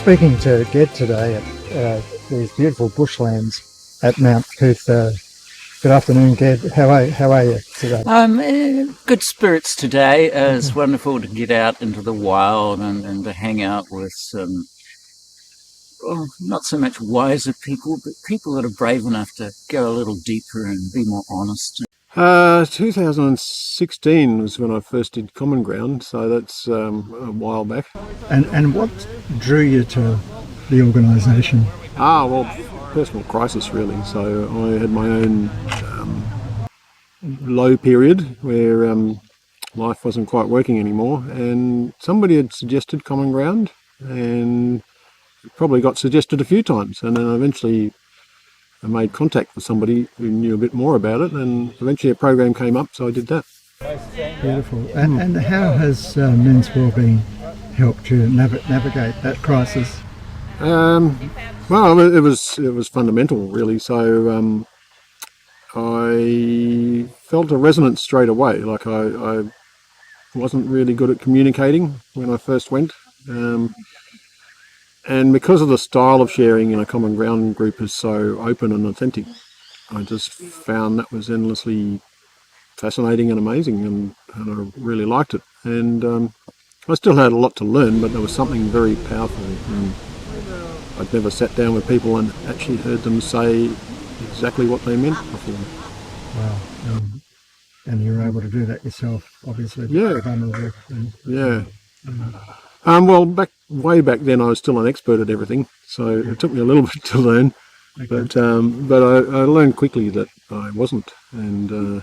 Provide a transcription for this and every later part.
speaking to Ged today at these beautiful bushlands at Mount Cooth. Good afternoon, Ged. How are you today? Good spirits today. It's wonderful to get out into the wild and to hang out with some, not so much wiser people, but people that are brave enough to go a little deeper and be more honest. 2016 was when I first did Common Ground, so that's a while back. And what drew you to the organisation? Well, personal crisis really. So I had my own low period where life wasn't quite working anymore, and somebody had suggested Common Ground, and it probably got suggested a few times, and then eventually I made contact with somebody who knew a bit more about it, and eventually a program came up, so I did that. Beautiful. And how has men's wellbeing helped you navigate that crisis? Well, it was fundamental, really. So I felt a resonance straight away. Like I wasn't really good at communicating when I first went. And because of the style of sharing in a Common Ground group is so open and authentic, I just found that was endlessly fascinating and amazing, and I really liked it. And I still had a lot to learn, but there was something very powerful. And I'd never sat down with people and actually heard them say exactly what they meant before. Wow. And you were able to do that yourself, obviously. Yeah. Vulnerable. Yeah. Well, way back then, I was still an expert at everything, so it took me a little bit to learn. Okay. But I learned quickly that I wasn't, and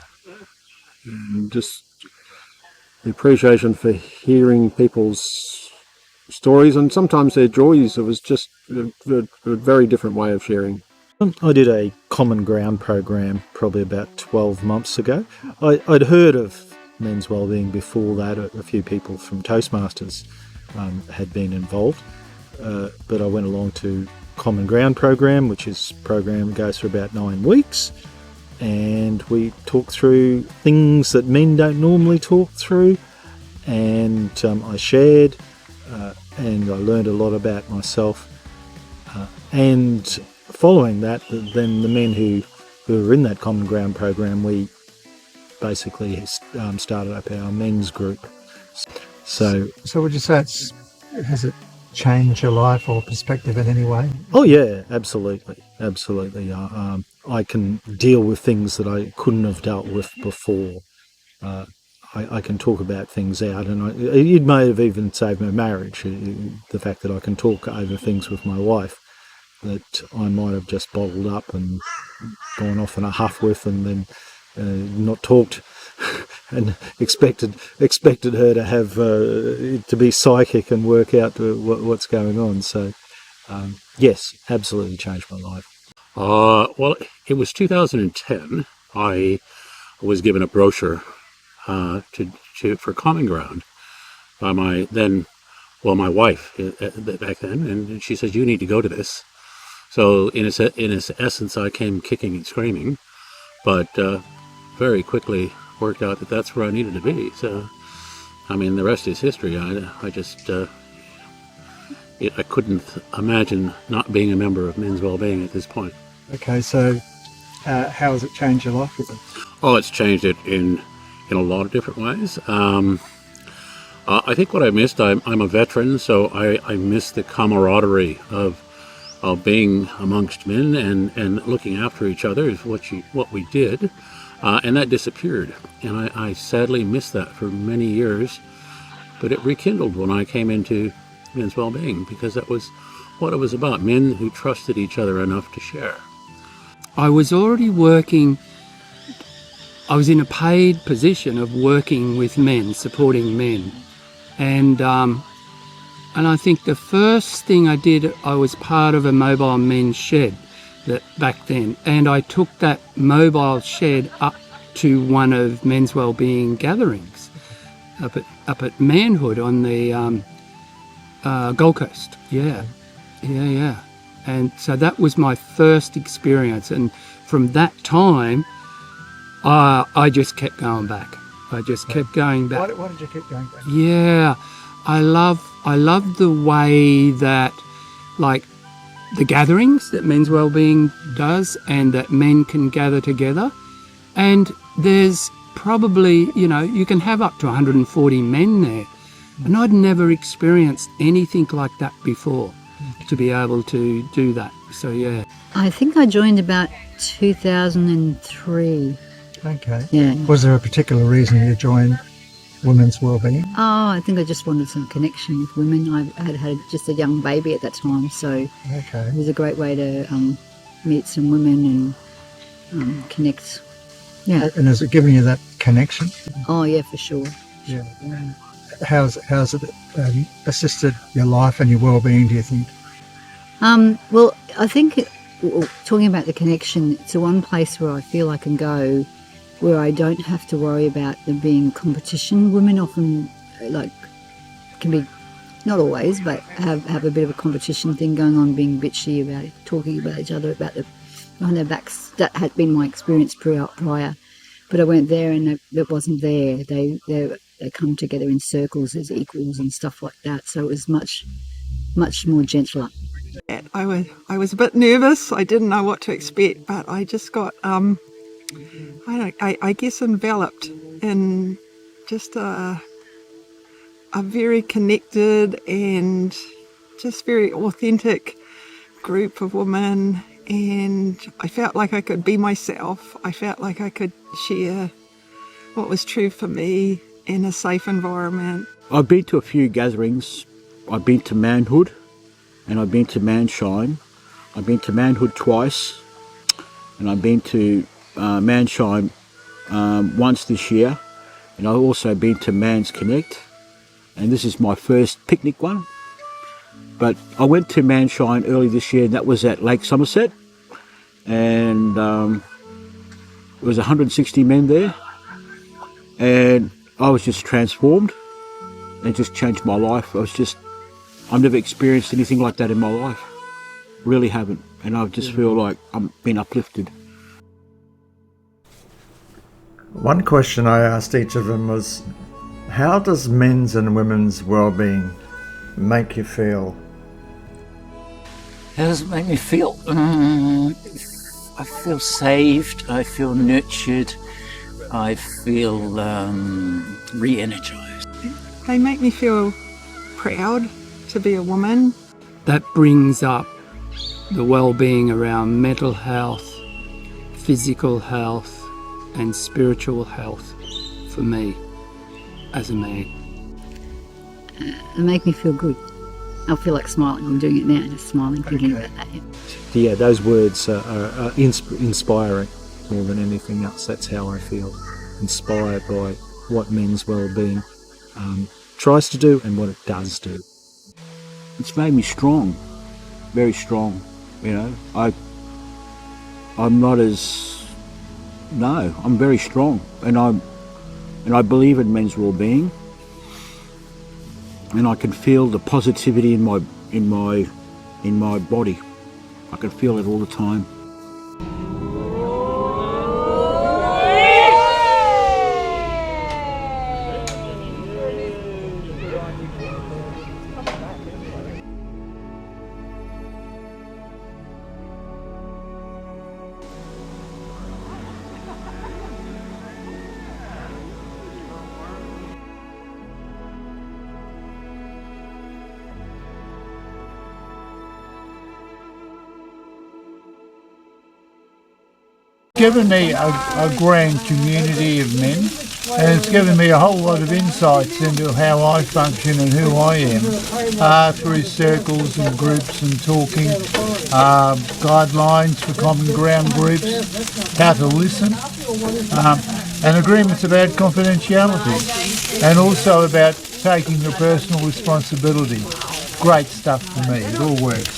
just the appreciation for hearing people's stories and sometimes their joys. It was just a very different way of sharing. I did a Common Ground program probably about 12 months ago. I'd heard of men's wellbeing before that. A few people from Toastmasters had been involved, but I went along to Common Ground program, which is program goes for about 9 weeks, and we talk through things that men don't normally talk through, and I shared, and I learned a lot about myself, and following that, then the men who were in that Common Ground program, we basically started up our men's group. So would you say has it changed your life or perspective in any way? Oh yeah, absolutely. I can deal with things that I couldn't have dealt with before. I can talk about things out, and it may have even saved my marriage. The fact that I can talk over things with my wife that I might have just bottled up and gone off in a huff with, and then not talked and expected her to have to be psychic and work out what's going on. So yes, absolutely changed my life. Well, it was 2010. I was given a brochure for Common Ground by my wife back then, and she said, "You need to go to this." So in its essence, I came kicking and screaming, but very quickly worked out that that's where I needed to be. So, I mean, the rest is history. I just I couldn't imagine not being a member of Men's Wellbeing at this point. Okay, so how has it changed your life? Oh, it's changed it in a lot of different ways. I think what I missed, I'm a veteran, so I miss the camaraderie of being amongst men and looking after each other is what we did, and that disappeared. And I sadly missed that for many years, but it rekindled when I came into Men's Wellbeing, because that was what it was about, men who trusted each other enough to share. I was already working, I was in a paid position of working with men, supporting men. And I think the first thing I did, I was part of a mobile men's shed back then. And I took that mobile shed up to one of Men's Wellbeing gatherings up at Manhood on the Gold Coast. Yeah. And so that was my first experience. And from that time, I just kept going back. I just kept going back. Why did you keep going back? Yeah, I love the way that like the gatherings that Men's Wellbeing does and that men can gather together. And there's probably, you can have up to 140 men there. And I'd never experienced anything like that before, to be able to do that. So, yeah. I think I joined about 2003. Okay. Yeah. Was there a particular reason you joined Women's Wellbeing? Oh, I think I just wanted some connection with women. I had just a young baby at that time, so Okay. it was a great way to meet some women and connect. Yeah. And has it given you that connection? Oh, yeah, for sure. Yeah. How's it assisted your life and your well-being, do you think? Well, I think talking about the connection, it's the one place where I feel I can go where I don't have to worry about there being competition. Women often can be, not always, but have a bit of a competition thing going on, being bitchy about it, talking about each other, about behind their backs. That had been my experience prior. But I went there and it wasn't there. They come together in circles as equals and stuff like that. So it was much more gentler. I was a bit nervous. I didn't know what to expect, but I just got I guess enveloped in just a very connected and just very authentic group of women, and I felt like I could be myself. I felt like I could share what was true for me in a safe environment. I've been to a few gatherings. I've been to Manhood and I've been to Manshine. I've been to Manhood twice and I've been to Manshine once this year, and I've also been to Man's Connect, and this is my first picnic one. But I went to Manshine early this year, and that was at Lake Somerset, and there was 160 men there, and I was just transformed and just changed my life. I've never experienced anything like that in my life, really haven't, and I just feel like I'm being uplifted. One question I asked each of them was, how does men's and women's well-being make you feel? How does it make me feel? I feel saved, I feel nurtured, I feel re-energized. They make me feel proud to be a woman. That brings up the well-being around mental health, physical health, and spiritual health for me as a man. It make me feel good. I feel like smiling. I'm doing it now, just smiling, thinking about that. Yeah, those words are inspiring more than anything else. That's how I feel, inspired by what Men's Wellbeing tries to do and what it does do. It's made me strong, very strong. I'm not as... No, I'm very strong, and I believe in men's well-being, and I can feel the positivity in my body. I can feel it all the time. Given me a grand community of men, and it's given me a whole lot of insights into how I function and who I am through circles and groups and talking, guidelines for common ground groups, how to listen, and agreements about confidentiality, and also about taking the personal responsibility. Great stuff for me. It all works.